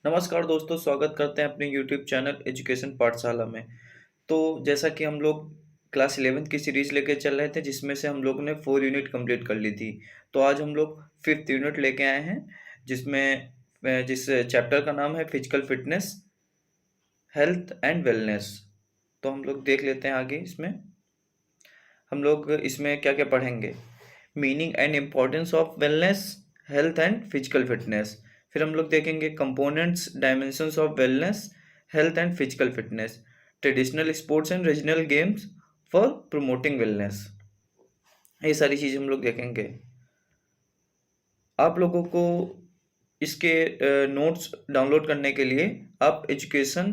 नमस्कार दोस्तों, स्वागत करते हैं अपने यूट्यूब चैनल एजुकेशन पाठशाला में। तो जैसा कि हम लोग क्लास 11th की सीरीज़ लेके चल रहे थे, जिसमें से हम लोगों ने 4 यूनिट कंप्लीट कर ली थी। तो आज हम लोग 5th यूनिट लेके आए हैं, जिसमें जिस चैप्टर का नाम है physical fitness, health and wellness. तो हम लोग देख लेते हैं आगे इसमें। हम लोग इसमें क्या-क्या पढ़ेंगे? Meaning and importance of wellness, health and physical fitness. फिर हम लोग देखेंगे components, dimensions of wellness, health and physical fitness, traditional sports and regional games for promoting wellness. ये सारी चीज़ हम लोग देखेंगे। आप लोगों को इसके नोट्स डाउनलोड करने के लिए आप एजुकेशन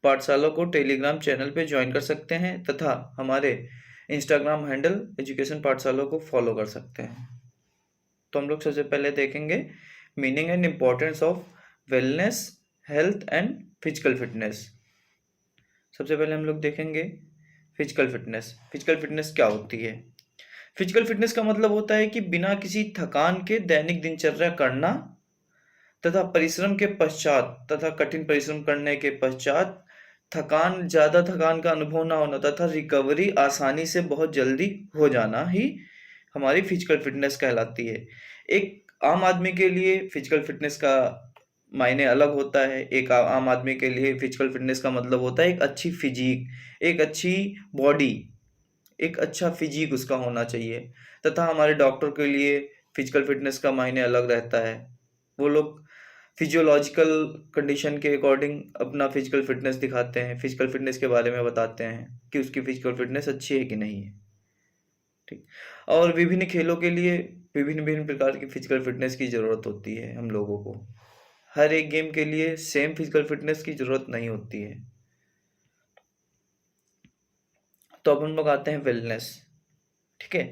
पाठशाला को टेलीग्राम चैनल पे ज्वाइन कर सकते हैं तथा हमारे इंस्टाग्राम हैंडल एजुकेशन पाठशाला को फॉलो कर सकते हैं। तो हम लोग सबसे पहले देखेंगे meaning and importance of wellness, health and physical fitness. सबसे पहले हम लोग देखेंगे फिजिकल फिटनेस। फिजिकल फिटनेस क्या होती है? फिजिकल फिटनेस का मतलब होता है कि बिना किसी थकान के दैनिक दिनचर्या करना तथा परिश्रम के पश्चात तथा कठिन परिश्रम करने के पश्चात ज़्यादा थकान का अनुभव ना होना तथा रिकवरी आसानी से बहुत जल्दी हो जाना ही हमारी फिजिकल फिटनेस कहलाती है। एक आम आदमी के लिए फिजिकल फिटनेस का मायने अलग होता है। एक आम आदमी के लिए फिजिकल फिटनेस का मतलब होता है एक अच्छी फिजिक, एक अच्छी बॉडी, एक अच्छा फिजिक उसका होना चाहिए। तथा हमारे डॉक्टर के लिए फिजिकल फिटनेस का मायने अलग रहता है। वो लोग फिजियोलॉजिकल कंडीशन के अकॉर्डिंग अपना फिजिकल फिटनेस दिखाते हैं, फिजिकल फिटनेस के बारे में बताते हैं कि उसकी फिजिकल फिटनेस अच्छी है कि नहीं है। ठीक। और विभिन्न खेलों के लिए विभिन्न प्रकार की फिजिकल फिटनेस की ज़रूरत होती है हम लोगों को। हर एक गेम के लिए सेम फिजिकल फिटनेस की ज़रूरत नहीं होती है। तो अब हम लोग आते हैं वेलनेस। ठीक है,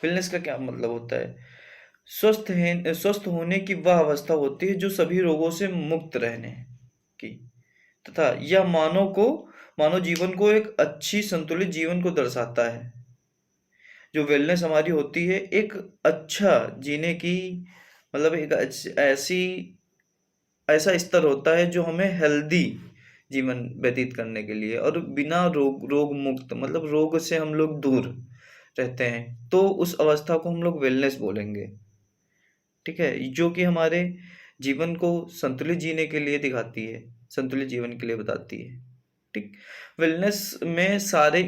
वेलनेस का क्या मतलब होता है? स्वस्थ होने की वह अवस्था होती है जो सभी रोगों से मुक्त रहने की तथा यह मानव जीवन को एक अच्छी संतुलित जीवन को दर्शाता है। जो वेलनेस हमारी होती है एक अच्छा जीने की मतलब एक ऐसा स्तर होता है जो हमें हेल्दी जीवन व्यतीत करने के लिए और बिना रोग मुक्त मतलब रोग से हम लोग दूर रहते हैं, तो उस अवस्था को हम लोग वेलनेस बोलेंगे। ठीक है, जो कि हमारे जीवन को संतुलित जीने के लिए दिखाती है, संतुलित जीवन के लिए बताती है। ठीक। वेलनेस में सारे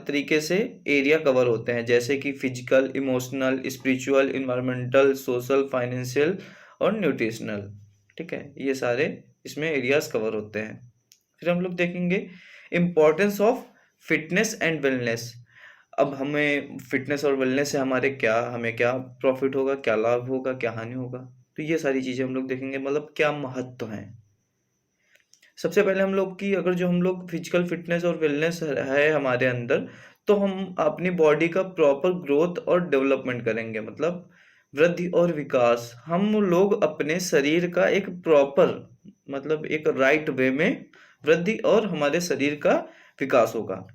तरीके से एरिया कवर होते हैं, जैसे कि physical, emotional, spiritual, environmental, social, financial और न्यूट्रिशनल। ठीक है, ये सारे इसमें एरियाज कवर होते हैं। फिर हम लोग देखेंगे importance of fitness and wellness. अब हमें फिटनेस और वेलनेस से हमें क्या प्रॉफिट होगा, क्या लाभ होगा, क्या हानि होगा, तो ये सारी चीज़ें हम लोग देखेंगे, मतलब क्या महत्व है। सबसे पहले हम लोग की अगर जो हम लोग फिजिकल फिटनेस और वेलनेस है हमारे अंदर, तो हम अपनी बॉडी का प्रॉपर ग्रोथ और डेवलपमेंट करेंगे, मतलब वृद्धि और विकास। हम लोग अपने शरीर का एक प्रॉपर मतलब एक राइट वे में वृद्धि और हमारे शरीर का विकास होगा।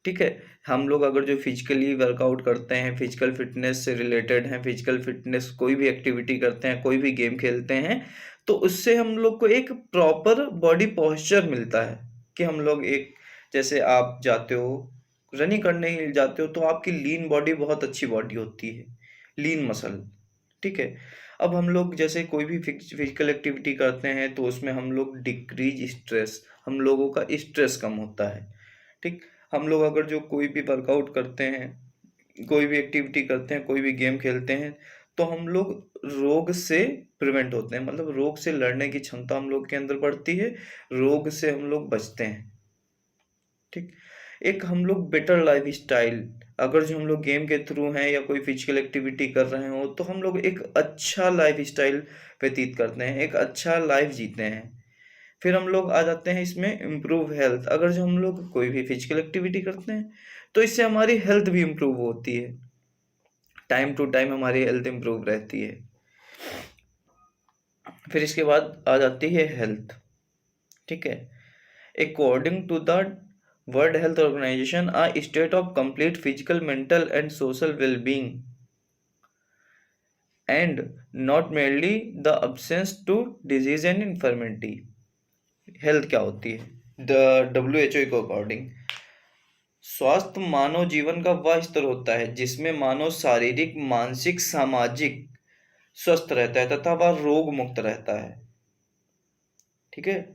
ठीक है, हम लोग अगर जो फिजिकली वर्कआउट करते हैं, फिजिकल फिटनेस से रिलेटेड हैं, फिजिकल फिटनेस कोई भी एक्टिविटी करते हैं, कोई भी गेम खेलते हैं, तो उससे हम लोग को एक प्रॉपर बॉडी पोस्चर मिलता है कि हम लोग एक जैसे आप जाते हो रनिंग करने ही जाते हो तो आपकी लीन बॉडी बहुत अच्छी बॉडी होती है, लीन मसल। ठीक है, अब हम लोग जैसे कोई भी फिजिकल एक्टिविटी करते हैं तो उसमें हम लोग डिक्रीज स्ट्रेस, हम लोगों का स्ट्रेस कम होता है। ठीक, हम लोग अगर जो कोई भी वर्कआउट करते हैं, कोई भी एक्टिविटी करते हैं, कोई भी गेम खेलते हैं, तो हम लोग रोग से प्रिवेंट होते हैं, मतलब रोग से लड़ने की क्षमता हम लोग के अंदर बढ़ती है, रोग से हम लोग बचते हैं। ठीक, एक हम लोग बेटर लाइफ स्टाइल, अगर जो हम लोग गेम के थ्रू हैं या कोई फिजिकल एक्टिविटी कर रहे हो तो हम लोग एक अच्छा लाइफ स्टाइल व्यतीत करते हैं, एक अच्छा लाइफ जीते हैं। फिर हम लोग आ जाते हैं इसमें इम्प्रूव हेल्थ। अगर जो हम लोग कोई भी फिजिकल एक्टिविटी करते हैं तो इससे हमारी हेल्थ भी इम्प्रूव होती है, टाइम टू टाइम हमारी हेल्थ इम्प्रूव रहती है। फिर इसके बाद आ जाती है हेल्थ। ठीक है, according to the World Health Organization a state of complete physical, mental and social wellbeing and not merely the absence to disease and infirmity. Health क्या होती है? द WHO के अकॉर्डिंग स्वास्थ्य मानव जीवन का वह स्तर होता है जिसमें मानव शारीरिक, मानसिक, सामाजिक स्वस्थ रहता है तथा वह रोग मुक्त रहता है। ठीक है,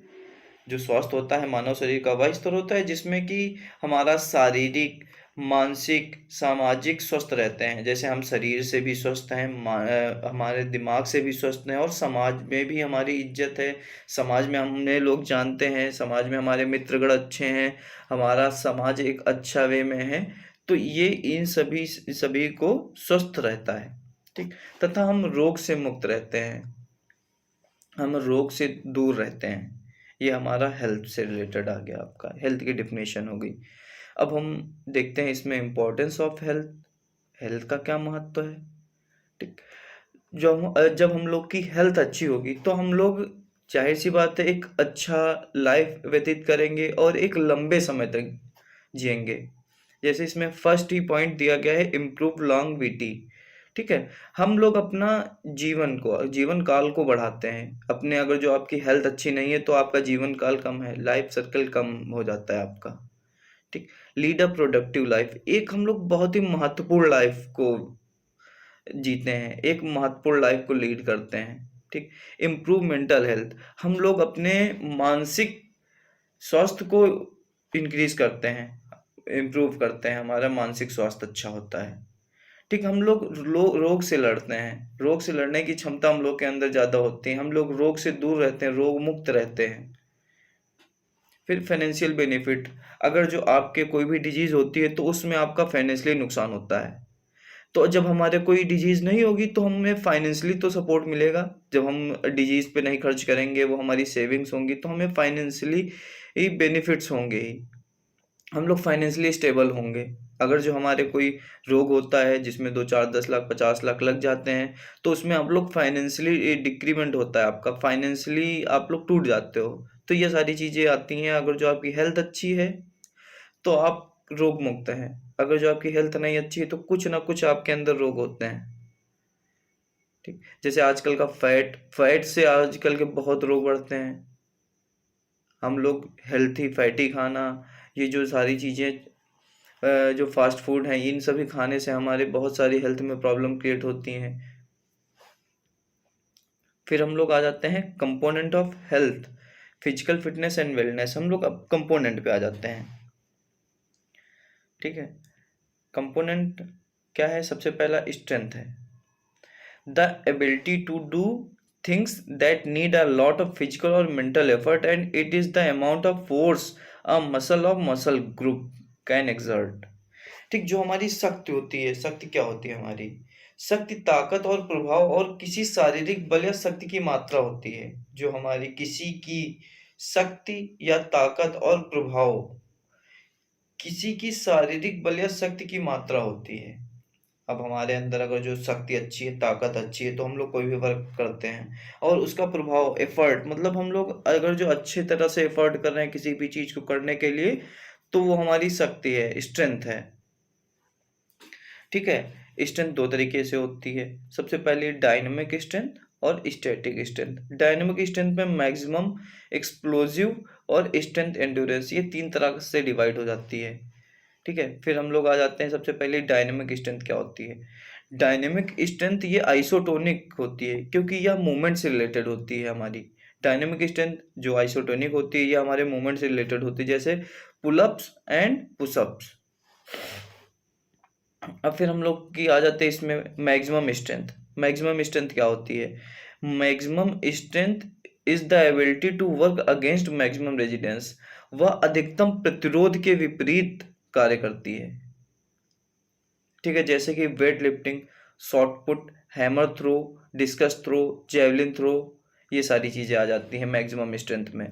जो स्वास्थ्य होता है मानव शरीर का वह स्तर होता है जिसमें कि हमारा शारीरिक, मानसिक, सामाजिक स्वस्थ रहते हैं। जैसे हम शरीर से भी स्वस्थ हैं, हमारे दिमाग से भी स्वस्थ हैं और समाज में भी हमारी इज्जत है। समाज में हमें लोग जानते हैं, समाज में हमारे मित्रगण अच्छे हैं, हमारा समाज एक अच्छा वे में है। तो ये इन सभी को स्वस्थ रहता है। ठीक, तथा हम रोग से मुक्त रहते हैं, हम रोग से दूर रहते हैं। ये हमारा हेल्थ से रिलेटेड आ गया, आपका हेल्थ की डेफिनेशन हो गई। अब हम देखते हैं इसमें इम्पोर्टेंस ऑफ हेल्थ, हेल्थ का क्या महत्व है। ठीक, जब हम लोग की हेल्थ अच्छी होगी तो हम लोग, जाहिर सी बात है, एक अच्छा लाइफ व्यतीत करेंगे और एक लंबे समय तक जिएंगे। जैसे इसमें फर्स्ट ही पॉइंट दिया गया है, इम्प्रूव लॉन्गेविटी। ठीक है, हम लोग अपना जीवन काल को बढ़ाते हैं अपने। अगर जो आपकी हेल्थ अच्छी नहीं है तो आपका जीवन काल कम है, लाइफ सर्कल कम हो जाता है आपका। ठीक, लीड अ प्रोडक्टिव लाइफ, एक हम लोग बहुत ही महत्वपूर्ण लाइफ को जीते हैं, एक महत्वपूर्ण लाइफ को लीड करते हैं। ठीक, इम्प्रूव मेंटल हेल्थ, हम लोग अपने मानसिक स्वास्थ्य को इंक्रीज करते हैं, इम्प्रूव करते हैं, हमारा मानसिक स्वास्थ्य अच्छा होता है। ठीक, हम लोग रोग से लड़ते हैं, रोग से लड़ने की क्षमता हम लोग के अंदर ज़्यादा होती है, हम लोग रोग से दूर रहते हैं, रोग मुक्त रहते हैं। फिर फाइनेंशियल बेनिफिट, अगर जो आपके कोई भी डिजीज़ होती है तो उसमें आपका फाइनेंशियली नुकसान होता है। तो जब हमारे कोई डिजीज़ नहीं होगी तो हमें फाइनेंशियली तो सपोर्ट मिलेगा। जब हम डिजीज़ पे नहीं खर्च करेंगे, वो हमारी सेविंग्स होंगी, तो हमें फाइनेंशियली ही बेनिफिट्स होंगे ही, हम लोग फाइनेंशियली स्टेबल होंगे। अगर जो हमारे कोई रोग होता है जिसमें 2, 4, 10 लाख, 50 लाख लग जाते हैं, तो उसमें आप लोग फाइनेंशियली डिक्रीमेंट होता है आपका, फाइनेंशियली आप लोग टूट जाते हो। तो ये सारी चीज़ें आती हैं। अगर जो आपकी हेल्थ अच्छी है तो आप रोग मुक्त हैं, अगर जो आपकी हेल्थ नहीं अच्छी है तो कुछ ना कुछ आपके अंदर रोग होते हैं। ठीक, जैसे आजकल का फैट से आजकल के बहुत रोग बढ़ते हैं। हम लोग हेल्थी फैटी खाना, ये जो सारी चीज़ें, जो फास्ट फूड हैं, इन सभी खाने से हमारे बहुत सारी हेल्थ में प्रॉब्लम क्रिएट होती हैं। फिर हम लोग आ जाते हैं component of health, physical fitness and wellness. हम लोग अब कंपोनेंट पे आ जाते हैं। ठीक है, कंपोनेंट क्या है? सबसे पहला स्ट्रेंथ है, the ability to do things that need a lot of physical or mental effort, and it is the amount of force a muscle of muscle group can exert. ठीक, जो हमारी शक्ति होती है, शक्ति क्या होती है? हमारी शक्ति ताकत और प्रभाव और किसी शारीरिक बल या शक्ति की मात्रा होती है। जो हमारी किसी की शक्ति या ताकत और प्रभाव, किसी की शारीरिक बल या शक्ति की मात्रा होती है। अब हमारे अंदर अगर जो शक्ति अच्छी है, ताकत अच्छी है, तो हम लोग कोई भी वर्क करते हैं। और उसका प्रभाव, एफर्ट, मतलब हम लोग अगर जो अच्छे तरह से एफर्ट कर रहे हैं किसी भी चीज को करने के लिए, तो वो हमारी शक्ति है, स्ट्रेंथ है। ठीक है, स्ट्रेंथ दो तरीके से होती है। सबसे पहले डायनेमिक स्ट्रेंथ और स्टैटिक स्ट्रेंथ। डायनेमिक स्ट्रेंथ में मैक्सिमम, एक्सप्लोजिव और स्ट्रेंथ एंड्योरेंस, ये 3 तरह से डिवाइड हो जाती है। ठीक है, फिर हम लोग आ जाते हैं सबसे पहले डायनेमिक स्ट्रेंथ क्या होती है। डायनेमिक स्ट्रेंथ ये आइसोटोनिक होती है क्योंकि यह मूवमेंट से रिलेटेड होती है। हमारी डायनेमिक स्ट्रेंथ जो आइसोटोनिक होती है, ये हमारे मूवमेंट से रिलेटेड होती है, जैसे पुलअप्स एंड पुशअप्स। अब फिर हम लोग की आ जाते हैं इसमें मैक्सिमम स्ट्रेंथ। मैक्सिमम स्ट्रेंथ क्या होती है? Maximum strength is the ability to work against maximum resistance. वह अधिकतम प्रतिरोध के विपरीत कार्य करती है। ठीक है, जैसे कि weight lifting, shot put, hammer throw, discus throw, javelin throw, ये सारी चीज़ें आ जाती हैं मैक्सिमम स्ट्रेंथ में।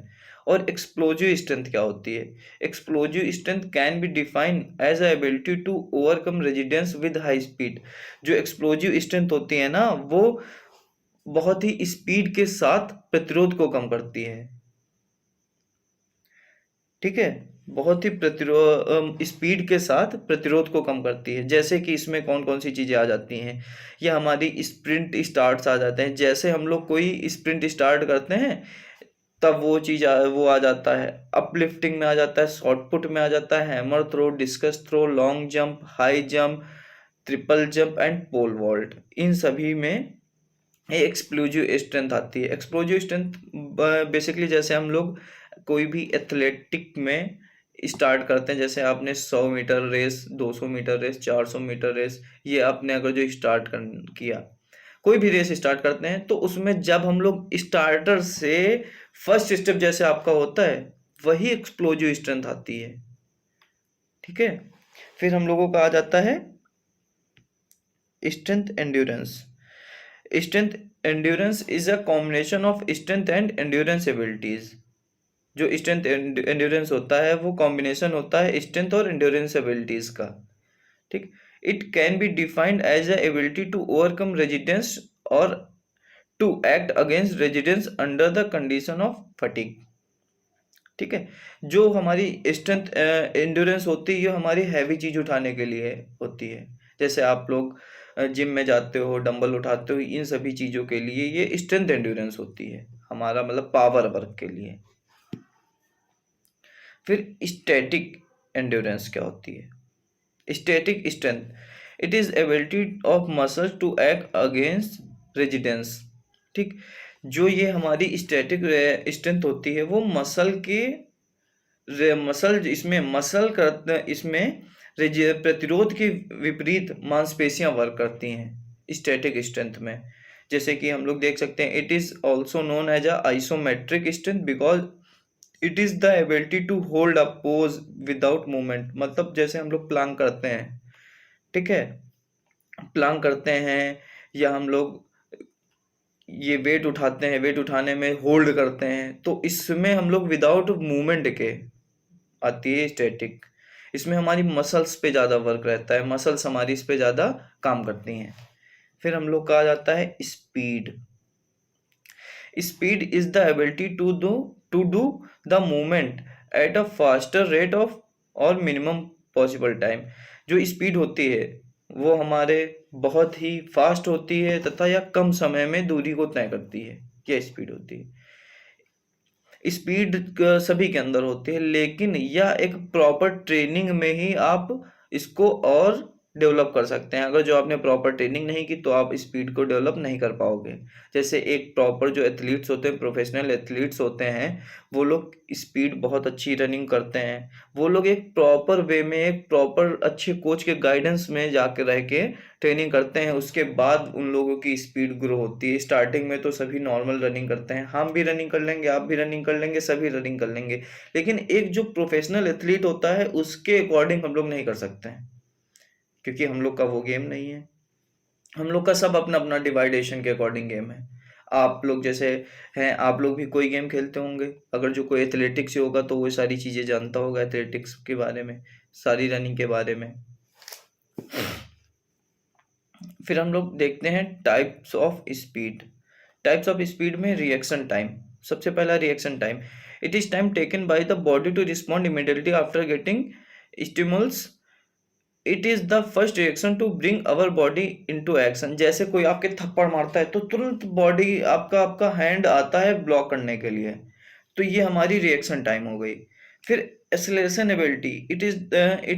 और एक्सप्लोजिव स्ट्रेंथ क्या होती है? Explosive strength can be define as a ability to overcome resistance with high speed. जो एक्सप्लोजिव स्ट्रेंथ होती है ना, वो बहुत ही स्पीड के साथ प्रतिरोध को कम करती है। ठीक है, बहुत ही स्पीड के साथ प्रतिरोध को कम करती है। जैसे कि इसमें कौन कौन सी चीज़ें आ जाती हैं, या हमारी स्प्रिंट स्टार्ट्स आ जाते हैं। जैसे हम लोग कोई स्प्रिंट स्टार्ट करते हैं तब वो आ जाता है, अपलिफ्टिंग में आ जाता है, शॉर्टपुट में आ जाता है, hammer throw, discus throw, long jump, high jump, triple jump and pole vault. इन सभी में एक्सप्लोजिव स्ट्रेंथ आती है। एक्सप्लोजिव स्ट्रेंथ बेसिकली जैसे हम लोग कोई भी एथलेटिक में स्टार्ट करते हैं, जैसे आपने 100 metre race, 200 metre race, 400 metre race, ये आपने अगर जो स्टार्ट किया, कोई भी रेस स्टार्ट करते हैं, तो उसमें जब हम लोग स्टार्टर से फर्स्ट स्टेप जैसे आपका होता है, वही एक्सप्लोजिव स्ट्रेंथ आती है। ठीक है, फिर हम लोगों का आ जाता है strength endurance. Strength endurance is a combination of strength and endurance abilities. जो स्ट्रेंथ एंड्योरेंस होता है वो कॉम्बिनेशन होता है स्ट्रेंथ और एंड्योरेंस एबिलिटीज का। ठीक, it can be defined as a ability to overcome resistance और to act against resistance under the condition of fatigue. ठीक है, जो हमारी स्ट्रेंथ एंड्योरेंस होती है, ये हमारी हैवी चीज उठाने के लिए होती है। जैसे आप लोग जिम में जाते हो, डंबल उठाते हो, इन सभी चीजों के लिए ये स्ट्रेंथ एंड्योरेंस होती है, हमारा मतलब पावर वर्क के लिए। फिर स्टैटिक एंड्योरेंस क्या होती है? Static strength, it is ability of muscles to act against resistance. ठीक, जो ये हमारी स्टैटिक स्ट्रेंथ होती है वो मसल करते, इसमें प्रतिरोध के विपरीत मांसपेशियां वर्क करती हैं स्टैटिक स्ट्रेंथ में। जैसे कि हम लोग देख सकते हैं, it is also known as a isometric strength because it is the ability to hold a pose without movement. मतलब जैसे हम लोग प्लांक करते हैं, ठीक है, प्लांक करते हैं, या हम लोग ये वेट उठाते हैं, वेट उठाने में होल्ड करते हैं, तो इसमें हम लोग विदाउट मूवमेंट के आती है स्टैटिक। इसमें हमारी मसल्स पे ज़्यादा वर्क रहता है, मसल्स हमारी इस पे ज़्यादा काम करती हैं। फिर हम लोग का आ जाता है speed. Speed is the ability to do the movement at a faster rate of और मिनिमम पॉसिबल टाइम। जो स्पीड होती है वो हमारे बहुत ही फास्ट होती है तथा या कम समय में दूरी को तय करती है, यह स्पीड होती है। स्पीड सभी के अंदर होती है, लेकिन यह एक प्रॉपर ट्रेनिंग में ही आप इसको और डेवलप कर सकते हैं। अगर जो आपने प्रॉपर ट्रेनिंग नहीं की तो आप स्पीड को डेवलप नहीं कर पाओगे। जैसे एक प्रॉपर जो एथलीट्स होते हैं, प्रोफेशनल एथलीट्स होते हैं, वो लोग स्पीड बहुत अच्छी रनिंग करते हैं। वो लोग एक प्रॉपर वे में, एक प्रॉपर अच्छे कोच के गाइडेंस में जाके रह के ट्रेनिंग करते हैं, उसके बाद उन लोगों की स्पीड ग्रो होती है। स्टार्टिंग में तो सभी नॉर्मल रनिंग करते हैं, हम भी रनिंग कर लेंगे, आप भी रनिंग कर लेंगे, सभी रनिंग कर लेंगे, लेकिन एक जो प्रोफेशनल एथलीट होता है उसके अकॉर्डिंग हम लोग नहीं कर सकते हैं, क्योंकि हम लोग का वो गेम नहीं है। हम लोग का सब अपना अपना डिवाइडेशन के अकॉर्डिंग गेम है। आप लोग जैसे हैं, आप लोग भी कोई गेम खेलते होंगे, अगर जो कोई एथलेटिक्स से होगा तो वो सारी चीज़ें जानता होगा एथलेटिक्स के बारे में, सारी रनिंग के बारे में। फिर हम लोग देखते हैं types of speed. Types of speed में रिएक्शन टाइम, सबसे पहला reaction time, it is time taken by the body to respond immediately after getting stimulus. It is the first reaction to bring our body into action. जैसे कोई आपके थप्पड़ मारता है तो तुरंत बॉडी आपका आपका हैंड आता है ब्लॉक करने के लिए, तो ये हमारी रिएक्शन टाइम हो गई। फिर acceleration ability, it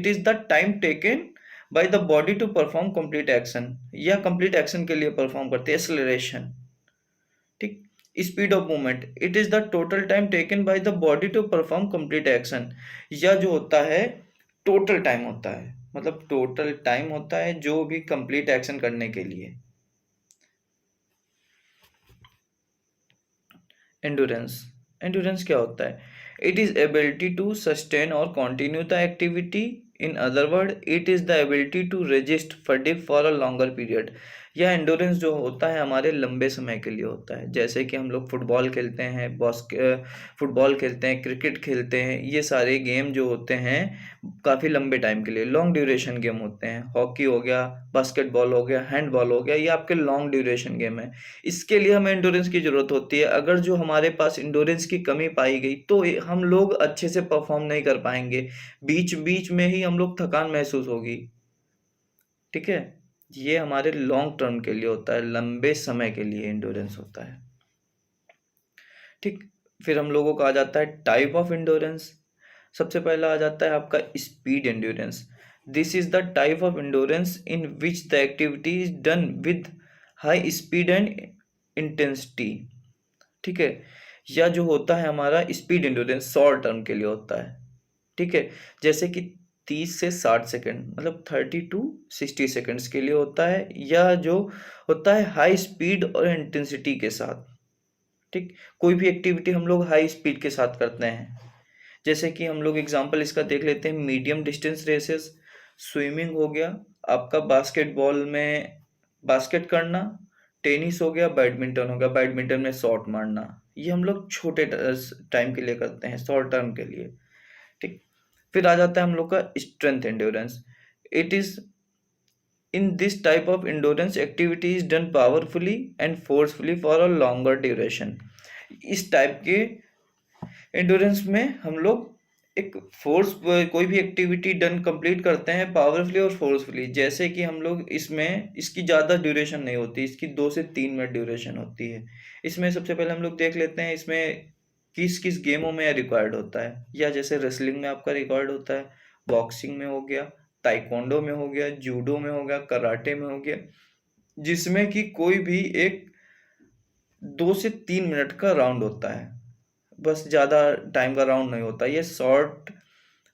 is the time taken by the body to perform complete action, या कंप्लीट एक्शन के लिए परफॉर्म करते हैं एक्सेलरेशन। ठीक, speed of movement, it is the total time taken by the body to perform complete action. या जो होता है टोटल टाइम होता है, मतलब टोटल टाइम होता है जो भी कंप्लीट एक्शन करने के लिए। एंडोरेंस, एंडोरेंस क्या होता है? It is ability to sustain और continue the activity in other word it is the ability to resist fatigue for a longer period. यह एंडोरेंस जो होता है हमारे लंबे समय के लिए होता है, जैसे कि हम लोग फुटबॉल खेलते हैं, फुटबॉल खेलते हैं, क्रिकेट खेलते हैं, ये सारे गेम जो होते हैं काफ़ी लंबे टाइम के लिए लॉन्ग ड्यूरेशन गेम होते हैं। हॉकी हो गया, बास्केटबॉल हो गया, हैंडबॉल हो गया, ये आपके लॉन्ग ड्यूरेशन गेम है। इसके लिए हमें एंडोरेंस की ज़रूरत होती है। अगर जो हमारे पास एंडोरेंस की कमी पाई गई तो हम लोग अच्छे से परफॉर्म नहीं कर पाएंगे, बीच बीच में ही हम लोग थकान महसूस होगी। ठीक है, ये हमारे लॉन्ग टर्म के लिए होता है, लंबे समय के लिए एंडोरेंस होता है। ठीक, फिर हम लोगों को आ जाता है टाइप ऑफ एंडोरेंस। सबसे पहला आ जाता है आपका speed endurance. This is the type of endurance in which the activity is done with high speed and intensity. ठीक है, या जो होता है हमारा स्पीड एंडोरेंस शॉर्ट टर्म के लिए होता है। ठीक है, जैसे कि 30 से 60 सेकंड मतलब 30 टू 60 सेकंड्स के लिए होता है, या जो होता है हाई स्पीड और इंटेंसिटी के साथ। ठीक, कोई भी एक्टिविटी हम लोग हाई स्पीड के साथ करते हैं, जैसे कि हम लोग एग्जांपल इसका देख लेते हैं, मीडियम डिस्टेंस रेसेस, स्विमिंग हो गया, आपका बास्केटबॉल में बास्केट करना, टेनिस हो गया, बैडमिंटन हो गया, बैडमिंटन में शॉट मारना, ये हम लोग छोटे टाइम के लिए करते हैं, शॉर्ट टर्म के लिए। ठीक, फिर आ जाता है हम लोग का strength endurance. It is in this type of endurance activity is done powerfully and forcefully for a longer duration. इस टाइप के एंड्योरेंस में हम लोग एक फोर्स कोई भी एक्टिविटी डन कंप्लीट करते हैं पावरफुली और फोर्सफुली, जैसे कि हम लोग इसमें इसकी ज़्यादा ड्यूरेशन नहीं होती, इसकी 2 से 3 मिनट ड्यूरेशन होती है। इसमें सबसे पहले हम लोग देख लेते हैं इसमें किस किस गेमों में रिक्वायर्ड होता है, या जैसे रेसलिंग में आपका रिक्वायर्ड होता है, बॉक्सिंग में हो गया, ताइक्वांडो में हो गया, जूडो में हो गया, कराटे में हो गया, जिसमें कि कोई भी एक 2 से 3 मिनट का राउंड होता है, बस ज़्यादा टाइम का राउंड नहीं होता। ये शॉर्ट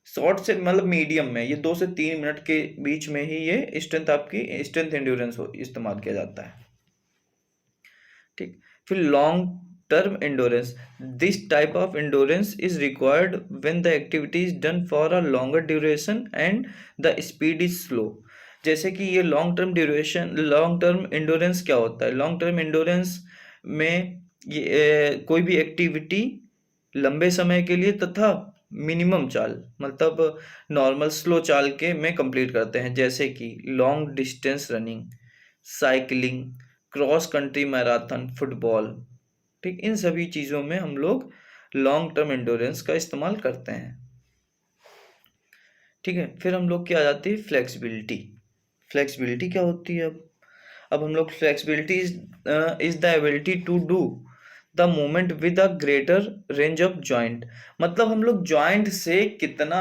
शॉर्ट से मतलब मीडियम में ये 2 से 3 मिनट के बीच में ही ये स्ट्रेंथ आपकी स्ट्रेंथ एंड्योरेंस इस्तेमाल किया जाता है। ठीक, फिर long term endurance. This type of endurance is required when the activity is done for a longer duration and the speed is slow. जैसे कि ये लॉन्ग टर्म एंडोरेंस क्या होता है, लॉन्ग टर्म एंडोरेंस में ये कोई भी एक्टिविटी लंबे समय के लिए तथा मिनिमम चाल मतलब नॉर्मल स्लो चाल के में कंप्लीट करते हैं, जैसे कि long distance running, cycling, cross country marathon, football. ठीक, इन सभी चीज़ों में हम लोग लॉन्ग टर्म एंडोरेंस का इस्तेमाल करते हैं। ठीक है, फिर हम लोग क्या आ जाती है फ्लेक्सिबिलिटी। फ्लेक्सिबिलिटी क्या होती है, अब हम लोग flexibility is the ability to do the movement with a greater range of joint. मतलब हम लोग जॉइंट से कितना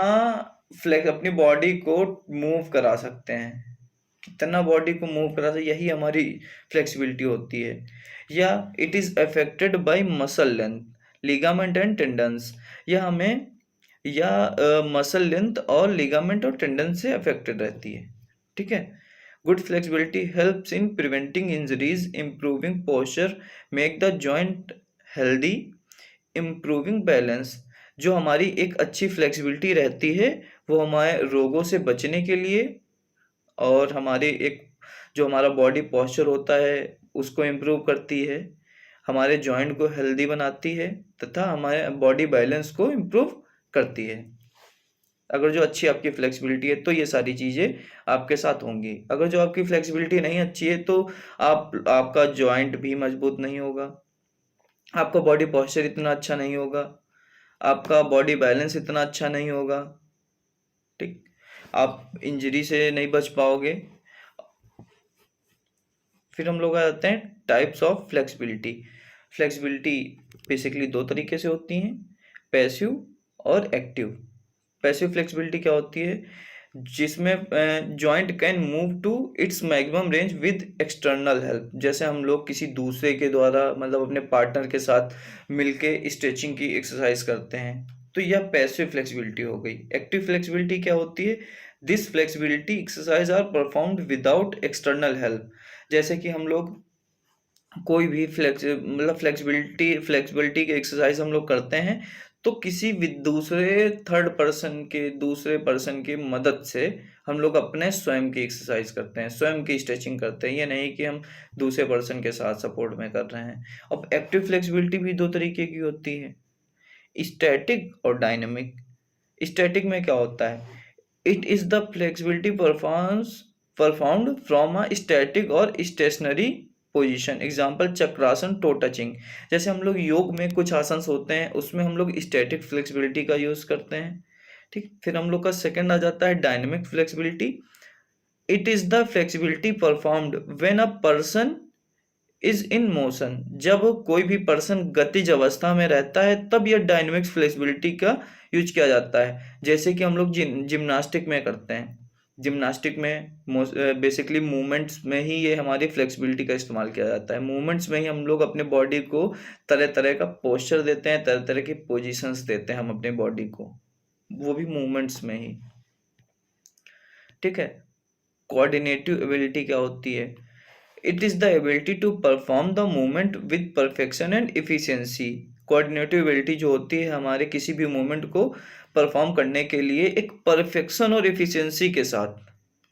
फ्लेक्स अपनी बॉडी को मूव करा सकते हैं, कितना बॉडी को मूव करा सकते, यही हमारी फ्लेक्सिबिलिटी होती है। या it is affected by muscle length, ligament and tendons, या हमें या मसल लेंथ और लिगामेंट और टेंडन से अफेक्टेड रहती है। ठीक है, good flexibility helps in preventing injuries, improving posture, make the joint healthy, improving balance. जो हमारी एक अच्छी फ्लेक्सिबिलिटी रहती है वो हमारे रोगों से बचने के लिए और हमारे एक जो हमारा बॉडी पोस्चर होता है उसको इम्प्रूव करती है, हमारे जॉइंट को हेल्दी बनाती है तथा हमारे बॉडी बैलेंस को इम्प्रूव करती है। अगर जो अच्छी आपकी फ्लेक्सिबिलिटी है तो ये सारी चीज़ें आपके साथ होंगी। अगर जो आपकी फ्लेक्सिबिलिटी नहीं अच्छी है तो आपका जॉइंट भी मजबूत नहीं होगा, आपका बॉडी पोस्चर इतना अच्छा नहीं होगा, आपका बॉडी बैलेंस इतना अच्छा नहीं होगा। ठीक, आप इंजरी से नहीं बच पाओगे। फिर हम लोग आ जाते हैं types of flexibility. Flexibility basically 2 तरीके से होती हैं, पैसिव और एक्टिव। पैसिव फ्लेक्सिबिलिटी क्या होती है, जिसमें joint can move to its maximum range with external help. जैसे हम लोग किसी दूसरे के द्वारा मतलब अपने पार्टनर के साथ मिलके स्ट्रेचिंग की एक्सरसाइज करते हैं, तो यह पैसिव फ्लेक्सिबिलिटी हो गई। एक्टिव फ्लेक्सिबिलिटी क्या होती है, this flexibility exercise are performed without external help. जैसे कि हम लोग कोई भी फ्लेक्सिबिलिटी की एक्सरसाइज हम लोग करते हैं तो किसी दूसरे दूसरे पर्सन की मदद से हम लोग अपने स्वयं की एक्सरसाइज करते हैं, स्वयं की स्ट्रेचिंग करते हैं। ये नहीं कि हम दूसरे पर्सन के साथ सपोर्ट में कर रहे हैं। अब एक्टिव फ्लेक्सिबिलिटी भी दो तरीके की होती है, स्टैटिक और डायनेमिक। स्टैटिक में क्या होता है? It is the flexibility performed from a static और stationary position. Example Chakrasana, toe touching. जैसे हम लोग योग में कुछ आसन होते हैं, उसमें हम लोग स्टैटिक फ्लेक्सिबिलिटी का यूज करते हैं। ठीक, फिर हम लोग का सेकंड आ जाता है dynamic flexibility. It is the flexibility performed when a person is in motion. जब कोई भी पर्सन गतिज अवस्था में रहता है तब यह डायनेमिक फ्लेक्सिबिलिटी का यूज किया जाता है। जैसे कि हम लोग जिम्नास्टिक में करते हैं। जिम्नास्टिक में बेसिकली मूवमेंट्स में ही ये हमारी फ्लेक्सिबिलिटी का इस्तेमाल किया जाता है। मूवमेंट्स में ही हम लोग अपने बॉडी को तरह तरह का पोस्चर देते हैं, तरह तरह की पोजीशंस देते हैं हम अपने बॉडी को, वो भी मूवमेंट्स में ही। ठीक है। कोऑर्डिनेटिव एबिलिटी क्या होती है? It is the ability to perform the movement with perfection and efficiency. Coordinative ability जो होती है हमारे किसी भी मूवमेंट को परफॉर्म करने के लिए एक परफेक्शन और इफिशियंसी के साथ।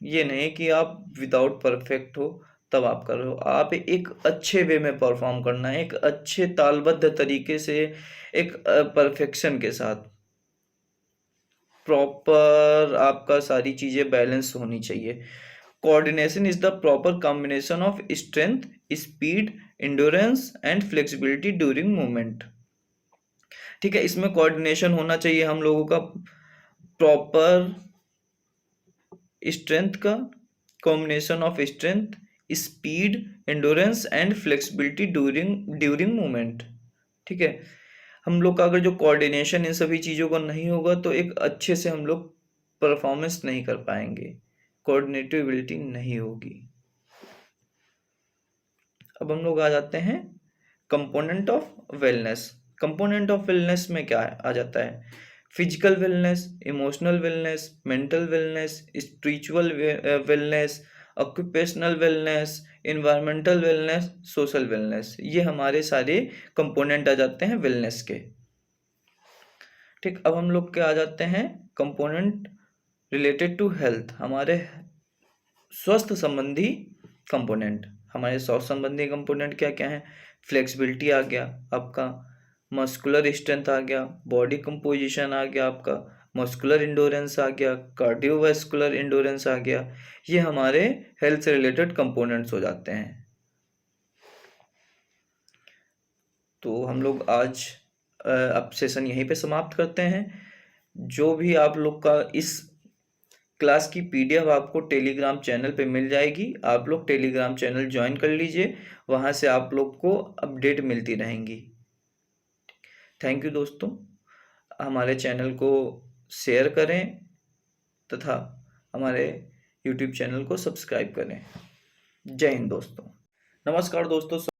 ये नहीं कि आप विदाउट परफेक्ट हो तब आप कर रहे हो, आप एक अच्छे वे में परफॉर्म करना है, एक अच्छे तालबद्ध तरीके से, एक परफेक्शन के साथ, प्रॉपर आपका सारी चीजें बैलेंस होनी चाहिए। Coordination is the proper combination of strength, speed, endurance and flexibility during movement. ठीक है, इसमें कोऑर्डिनेशन होना चाहिए हम लोगों का प्रॉपर स्ट्रेंथ का, combination of strength, speed, endurance and flexibility during movement. ठीक है, हम लोग का अगर जो कोऑर्डिनेशन इन सभी चीज़ों का नहीं होगा तो एक अच्छे से हम लोग परफॉर्मेंस नहीं कर पाएंगे, कोऑर्डिनेटिव एबिलिटी नहीं होगी। अब हम लोग आ जाते हैं component of wellness. Component of wellness में क्या आ जाता है? Physical wellness, emotional wellness, mental wellness, spiritual wellness, occupational wellness, environmental wellness, social wellness. ये हमारे सारे कंपोनेंट आ जाते हैं वेलनेस के। ठीक, अब हम लोग के आ जाते हैं कंपोनेंट रिलेटेड टू हेल्थ, हमारे स्वास्थ्य संबंधी कंपोनेंट। हमारे स्वास्थ्य संबंधी कंपोनेंट क्या क्या है? फ्लेक्सिबिलिटी आ गया आपका, मस्कुलर स्ट्रेंथ आ गया, बॉडी कंपोजिशन आ गया आपका, मस्कुलर इंडोरेंस आ गया, कार्डियोवास्कुलर इंडोरेंस आ गया। ये हमारे हेल्थ से रिलेटेड कंपोनेंट्स हो जाते हैं। तो हम लोग आज अब सेशन यहीं पे समाप्त करते हैं। जो भी आप लोग का इस क्लास की पीडीएफ आपको टेलीग्राम चैनल पे मिल जाएगी। आप लोग टेलीग्राम चैनल ज्वाइन कर लीजिए, वहाँ से आप लोग को अपडेट मिलती रहेंगी। थैंक यू दोस्तों, हमारे चैनल को शेयर करें तथा हमारे यूट्यूब चैनल को सब्सक्राइब करें। जय हिंद दोस्तों। नमस्कार दोस्तों।